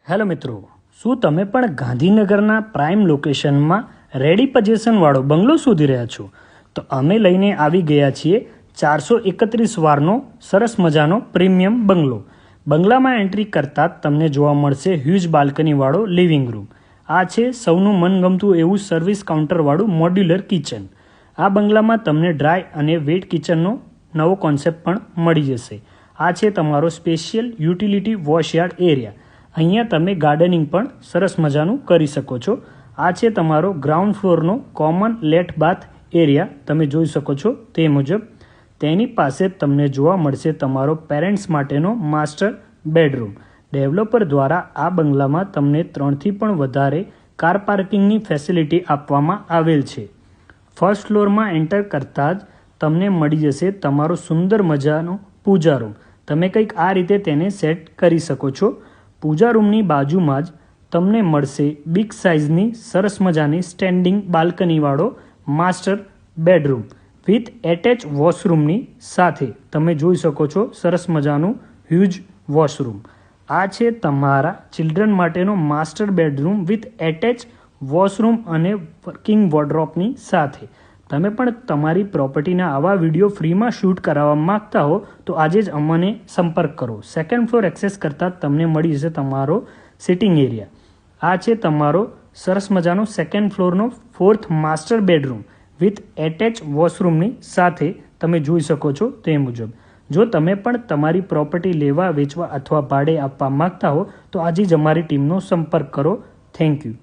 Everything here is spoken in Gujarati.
હેલો મિત્રો, શું તમે પણ ગાંધીનગરના પ્રાઇમ લોકેશનમાં રેડી પોઝિશનવાળો બંગલો શોધી રહ્યા છો? તો અમે લઈને આવી ગયા છીએ 431 વારનો સરસ મજાનો પ્રીમિયમ બંગલો. બંગલામાં એન્ટ્રી કરતાં જ તમને જોવા મળશે હ્યુજ બાલ્કનીવાળો લિવિંગ રૂમ. આ છે સૌનું મનગમતું એવું સર્વિસ કાઉન્ટરવાળું મોડ્યુલર કિચન. આ બંગલામાં તમને ડ્રાય અને વેટ કિચનનો નવો કોન્સેપ્ટ પણ મળી જશે. આ છે તમારો સ્પેશિયલ યુટિલિટી વોશયાર્ડ એરિયા. અહીંયા તમે ગાર્ડનિંગ પણ સરસ મજાનું કરી શકો છો. આ છે તમારો ગ્રાઉન્ડ ફ્લોરનો કોમન લેટ બાથ એરિયા. તમે જોઈ શકો છો તે મુજબ તેની પાસે તમને જોવા મળશે તમારો પેરેન્ટ્સ માટેનો માસ્ટર બેડરૂમ. ડેવલપર દ્વારા આ બંગલામાં તમને 3થી પણ વધારે કાર પાર્કિંગની ફેસિલિટી આપવામાં આવેલ છે. ફર્સ્ટ ફ્લોરમાં એન્ટર કરતાં જ તમને મળી જશે તમારો સુંદર મજાનો પૂજા રૂમ. તમે કંઈક આ રીતે તેને સેટ કરી શકો છો. પૂજા રૂમની બાજુમાં જ તમને મળશે બિગ સાઇઝની સરસ મજાની સ્ટેન્ડિંગ બાલ્કનીવાળો માસ્ટર બેડરૂમ વિથ એટેચ વોશરૂમની સાથે. તમે જોઈ શકો છો સરસ મજાનું હ્યુજ વોશરૂમ. આ છે તમારા ચિલ્ડ્રન માટેનો master bedroom with attach washroom અને વર્કિંગ વોર્ડરોબની સાથે. તમે પણ તમારી પ્રોપર્ટીના આવા વિડીયો ફ્રીમાં શૂટ કરાવવા માગતા હો તો આજે જ અમને સંપર્ક કરો. સેકન્ડ ફ્લોર એક્સેસ કરતાં તમને મળી જશે તમારો સિટિંગ એરિયા. આ છે તમારો સરસ મજાનો સેકન્ડ ફ્લોરનો 4th master bedroom with attach વોશરૂમની સાથે. તમે જોઈ શકો છો તે મુજબ. જો તમે પણ તમારી પ્રોપર્ટી લેવા, વેચવા અથવા ભાડે આપવા માગતા હો તો આજે જ અમારી ટીમનો સંપર્ક કરો. Thank you.